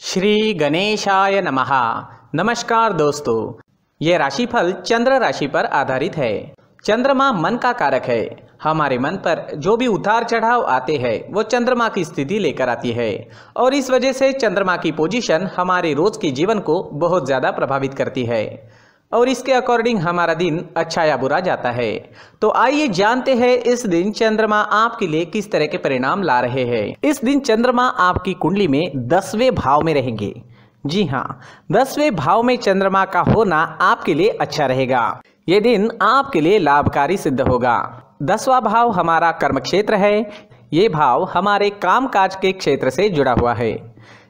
श्री गणेशाय नमः। नमस्कार दोस्तों, ये राशिफल चंद्र राशि पर आधारित है। चंद्रमा मन का कारक है। हमारे मन पर जो भी उतार चढ़ाव आते हैं वो चंद्रमा की स्थिति लेकर आती है और इस वजह से चंद्रमा की पोजीशन हमारे रोज के जीवन को बहुत ज़्यादा प्रभावित करती है और इसके अकॉर्डिंग हमारा दिन अच्छा या बुरा जाता है। तो आइए जानते हैं इस दिन चंद्रमा आपके लिए किस तरह के परिणाम ला रहे हैं। इस दिन चंद्रमा आपकी कुंडली में 10वें भाव में रहेंगे। जी हाँ, 10वें भाव में चंद्रमा का होना आपके लिए अच्छा रहेगा। ये दिन आपके लिए लाभकारी सिद्ध होगा। 10वां भाव हमारा कर्म क्षेत्र है। ये भाव हमारे कामकाज के क्षेत्र से जुड़ा हुआ है,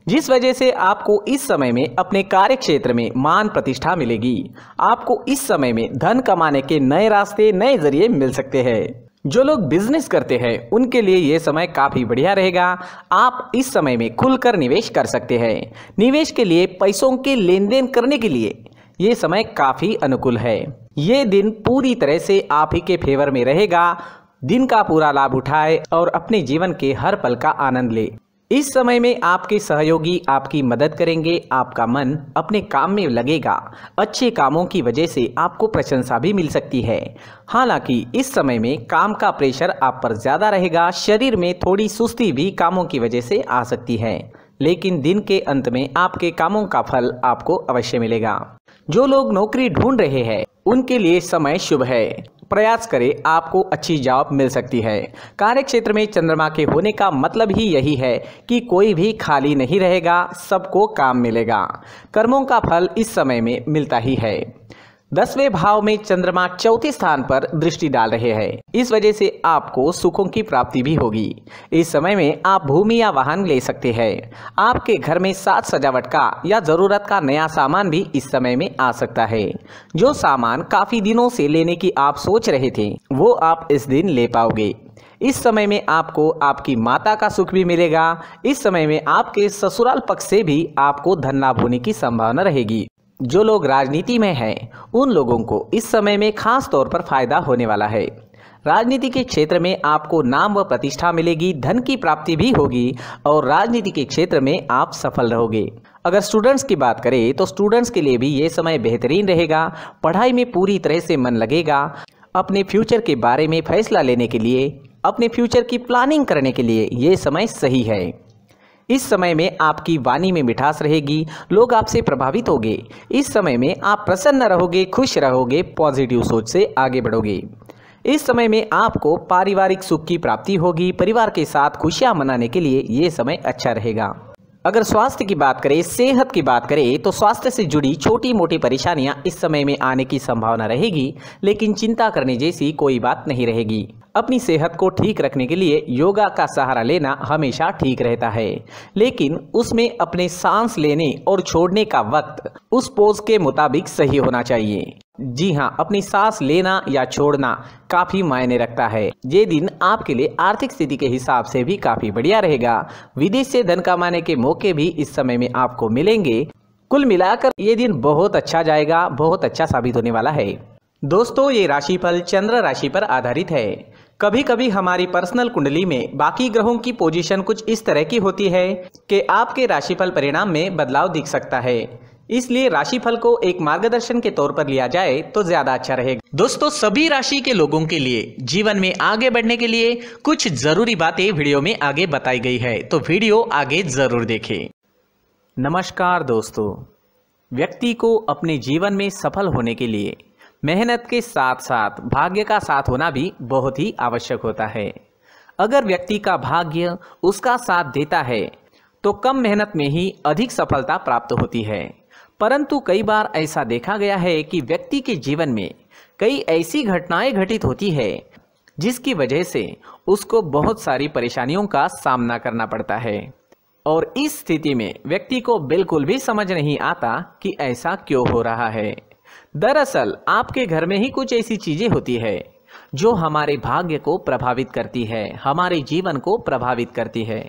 जिस वजह से आपको इस समय में अपने कार्य क्षेत्र में मान प्रतिष्ठा मिलेगी। आपको इस समय में धन कमाने के नए रास्ते, नए जरिए मिल सकते हैं। जो लोग बिजनेस करते हैं उनके लिए ये समय काफी बढ़िया रहेगा। आप इस समय में खुलकर निवेश कर सकते हैं। निवेश के लिए, पैसों के लेन देन करने के लिए ये समय काफी अनुकूल है। ये दिन पूरी तरह से आप ही के फेवर में रहेगा। दिन का पूरा लाभ उठाए और अपने जीवन के हर पल का आनंद ले। इस समय में आपके सहयोगी आपकी मदद करेंगे। आपका मन अपने काम में लगेगा। अच्छे कामों की वजह से आपको प्रशंसा भी मिल सकती है। हालांकि इस समय में काम का प्रेशर आप पर ज़्यादा रहेगा। शरीर में थोड़ी सुस्ती भी कामों की वजह से आ सकती है, लेकिन दिन के अंत में आपके कामों का फल आपको अवश्य मिलेगा। जो लोग नौकरी ढूंढ रहे हैं उनके लिए समय शुभ है। प्रयास करें, आपको अच्छी जॉब मिल सकती है। कार्य क्षेत्र में चंद्रमा के होने का मतलब ही यही है कि कोई भी खाली नहीं रहेगा, सबको काम मिलेगा। कर्मों का फल इस समय में मिलता ही है। 10वें भाव में चंद्रमा चौथे स्थान पर दृष्टि डाल रहे हैं। इस वजह से आपको सुखों की प्राप्ति भी होगी। इस समय में आप भूमि या वाहन ले सकते हैं। आपके घर में साज सजावट का या जरूरत का नया सामान भी इस समय में आ सकता है। जो सामान काफी दिनों से लेने की आप सोच रहे थे वो आप इस दिन ले पाओगे। इस समय में आपको आपकी माता का सुख भी मिलेगा। इस समय में आपके ससुराल पक्ष से भी आपको धन लाभ होने की संभावना रहेगी। जो लोग राजनीति में हैं उन लोगों को इस समय में खास तौर पर फायदा होने वाला है। राजनीति के क्षेत्र में आपको नाम व प्रतिष्ठा मिलेगी, धन की प्राप्ति भी होगी और राजनीति के क्षेत्र में आप सफल रहोगे। अगर स्टूडेंट्स की बात करें तो स्टूडेंट्स के लिए भी ये समय बेहतरीन रहेगा। पढ़ाई में पूरी तरह से मन लगेगा। अपने फ्यूचर के बारे में फैसला लेने के लिए, अपने फ्यूचर की प्लानिंग करने के लिए ये समय सही है। इस समय में आपकी वाणी में मिठास रहेगी। लोग आपसे प्रभावित होंगे। इस समय में आप प्रसन्न रहोगे, खुश रहोगे, पॉजिटिव सोच से आगे बढ़ोगे। इस समय में आपको पारिवारिक सुख की प्राप्ति होगी। परिवार के साथ खुशियां मनाने के लिए ये समय अच्छा रहेगा। अगर स्वास्थ्य की बात करें, सेहत की बात करें तो स्वास्थ्य से जुड़ी छोटी मोटी परेशानियां इस समय में आने की संभावना रहेगी, लेकिन चिंता करने जैसी कोई बात नहीं रहेगी। अपनी सेहत को ठीक रखने के लिए योगा का सहारा लेना हमेशा ठीक रहता है, लेकिन उसमें अपने सांस लेने और छोड़ने का वक्त उस पोज के मुताबिक सही होना चाहिए। जी हाँ, अपनी सांस लेना या छोड़ना काफी मायने रखता है। ये दिन आपके लिए आर्थिक स्थिति के हिसाब से भी काफी बढ़िया रहेगा। विदेश से धन कमाने के मौके भी इस समय में आपको मिलेंगे। कुल मिलाकर ये दिन बहुत अच्छा जाएगा, बहुत अच्छा साबित होने वाला है। दोस्तों, ये राशिफल चंद्र राशि पर आधारित है। कभी कभी हमारी पर्सनल कुंडली में बाकी ग्रहों की पोजीशन कुछ इस तरह की होती है कि आपके राशिफल परिणाम में बदलाव दिख सकता है। इसलिए राशिफल को एक मार्गदर्शन के तौर पर लिया जाए तो ज्यादा अच्छा रहेगा। दोस्तों, सभी राशि के लोगों के लिए जीवन में आगे बढ़ने के लिए कुछ जरूरी बातें वीडियो में आगे बताई गई है, तो वीडियो आगे जरूर देखें। नमस्कार दोस्तों, व्यक्ति को अपने जीवन में सफल होने के लिए मेहनत के साथ साथ भाग्य का साथ होना भी बहुत ही आवश्यक होता है। अगर व्यक्ति का भाग्य उसका साथ देता है तो कम मेहनत में ही अधिक सफलता प्राप्त होती है। परंतु कई बार ऐसा देखा गया है कि व्यक्ति के जीवन में कई ऐसी घटनाएं घटित होती है जिसकी वजह से उसको बहुत सारी परेशानियों का सामना करना पड़ता है और इस स्थिति में व्यक्ति को बिल्कुल भी समझ नहीं आता कि ऐसा क्यों हो रहा है। दरअसल आपके घर में ही कुछ ऐसी चीजें होती है जो हमारे भाग्य को प्रभावित करती है, हमारे जीवन को प्रभावित करती है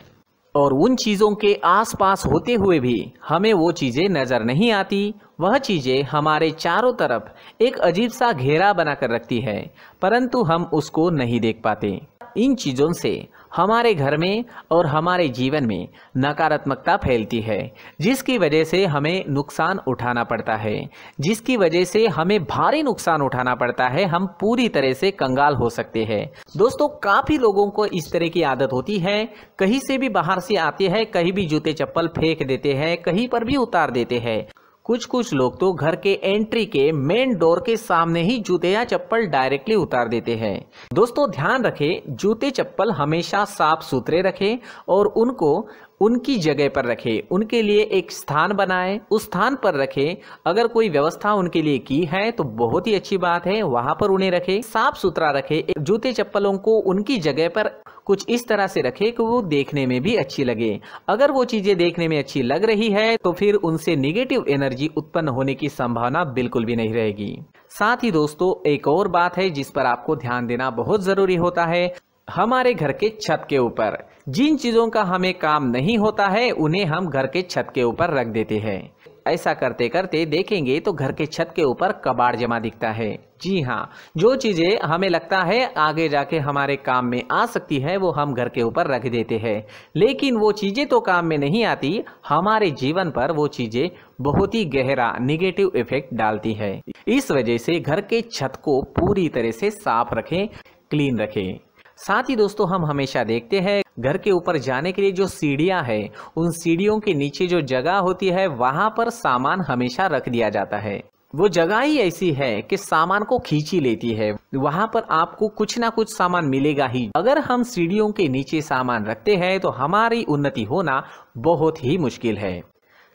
और उन चीज़ों के आसपास होते हुए भी हमें वो चीज़ें नज़र नहीं आती। वह चीज़ें हमारे चारों तरफ एक अजीब सा घेरा बनाकर रखती है, परंतु हम उसको नहीं देख पाते। इन चीज़ों से हमारे घर में और हमारे जीवन में नकारात्मकता फैलती है, जिसकी वजह से हमें नुकसान उठाना पड़ता है, जिसकी वजह से हमें भारी नुकसान उठाना पड़ता है। हम पूरी तरह से कंगाल हो सकते हैं। दोस्तों, काफ़ी लोगों को इस तरह की आदत होती है, कहीं से भी बाहर से आते हैं, कहीं भी जूते चप्पल फेंक देते हैं, कहीं पर भी उतार देते हैं। कुछ लोग तो घर के एंट्री के मेन डोर के सामने ही जूते या चप्पल डायरेक्टली उतार देते हैं। दोस्तों, ध्यान रखें, जूते चप्पल हमेशा साफ सुथरे रखें और उनको उनकी जगह पर रखें। उनके लिए एक स्थान बनाएं, उस स्थान पर रखें। अगर कोई व्यवस्था उनके लिए की है तो बहुत ही अच्छी बात है, वहां पर उन्हें रखें, साफ सुथरा रखें। जूते चप्पलों को उनकी जगह पर कुछ इस तरह से रखें कि वो देखने में भी अच्छी लगे। अगर वो चीजें देखने में अच्छी लग रही है तो फिर उनसे नेगेटिव एनर्जी उत्पन्न होने की संभावना बिल्कुल भी नहीं रहेगी। साथ ही दोस्तों, एक और बात है जिस पर आपको ध्यान देना बहुत जरूरी होता है। हमारे घर के छत के ऊपर जिन चीजों का हमें काम नहीं होता है उन्हें हम घर के छत के ऊपर रख देते हैं। ऐसा करते करते देखेंगे तो घर के छत के ऊपर कबाड़ जमा दिखता है। जी हाँ, जो चीजें हमें लगता है आगे जाके हमारे काम में आ सकती है वो हम घर के ऊपर रख देते हैं, लेकिन वो चीजें तो काम में नहीं आती, हमारे जीवन पर वो चीजें बहुत ही गहरा निगेटिव इफेक्ट डालती है। इस वजह से घर के छत को पूरी तरह से साफ रखें, क्लीन रखें। साथ ही दोस्तों, हम हमेशा देखते हैं घर के ऊपर जाने के लिए जो सीढ़ियां हैं, उन सीढ़ियों के नीचे जो जगह होती है वहां पर सामान हमेशा रख दिया जाता है। वो जगह ही ऐसी है कि सामान को खींची लेती है, वहां पर आपको कुछ ना कुछ सामान मिलेगा ही। अगर हम सीढ़ियों के नीचे सामान रखते हैं तो हमारी उन्नति होना बहुत ही मुश्किल है।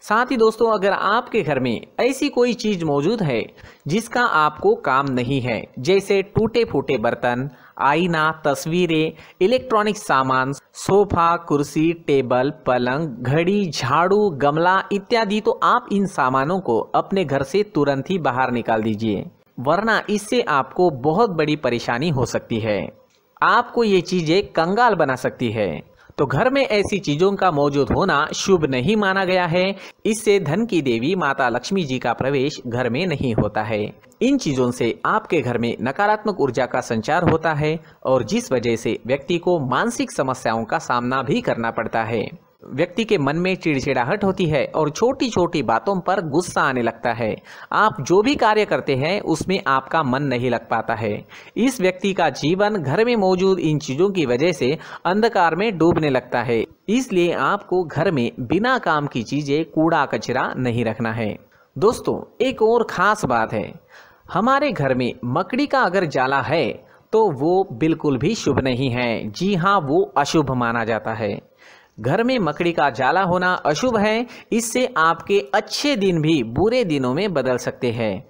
साथ ही दोस्तों, अगर आपके घर में ऐसी कोई चीज मौजूद है जिसका आपको काम नहीं है, जैसे टूटे फूटे बर्तन, आईना, तस्वीरें, इलेक्ट्रॉनिक सामान, सोफा, कुर्सी, टेबल, पलंग, घड़ी, झाड़ू, गमला इत्यादि, तो आप इन सामानों को अपने घर से तुरंत ही बाहर निकाल दीजिए, वरना इससे आपको बहुत बड़ी परेशानी हो सकती है। आपको ये चीजें कंगाल बना सकती है। तो घर में ऐसी चीजों का मौजूद होना शुभ नहीं माना गया है। इससे धन की देवी माता लक्ष्मी जी का प्रवेश घर में नहीं होता है। इन चीजों से आपके घर में नकारात्मक ऊर्जा का संचार होता है और जिस वजह से व्यक्ति को मानसिक समस्याओं का सामना भी करना पड़ता है। व्यक्ति के मन में चिड़चिड़ाहट होती है और छोटी छोटी बातों पर गुस्सा आने लगता है। आप जो भी कार्य करते हैं उसमें आपका मन नहीं लग पाता है। इस व्यक्ति का जीवन घर में मौजूद इन चीजों की वजह से अंधकार में डूबने लगता है। इसलिए आपको घर में बिना काम की चीजें, कूड़ा कचरा नहीं रखना है। दोस्तों, एक और खास बात है, हमारे घर में मकड़ी का अगर जाला है तो वो बिल्कुल भी शुभ नहीं है। जी हाँ, वो अशुभ माना जाता है। घर में मकड़ी का जाला होना अशुभ है। इससे आपके अच्छे दिन भी बुरे दिनों में बदल सकते हैं,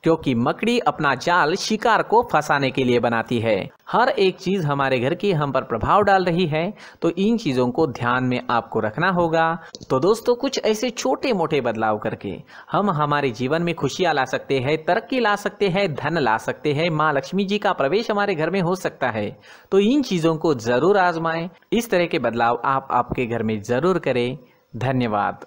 क्योंकि मकड़ी अपना जाल शिकार को फंसाने के लिए बनाती है। हर एक चीज हमारे घर की हम पर प्रभाव डाल रही है, तो इन चीजों को ध्यान में आपको रखना होगा। तो दोस्तों, कुछ ऐसे छोटे मोटे बदलाव करके हम हमारे जीवन में खुशियां ला सकते हैं, तरक्की ला सकते हैं, धन ला सकते हैं, माँ लक्ष्मी जी का प्रवेश हमारे घर में हो सकता है। तो इन चीजों को जरूर आजमाएं। इस तरह के बदलाव आप आपके घर में जरूर करें। धन्यवाद।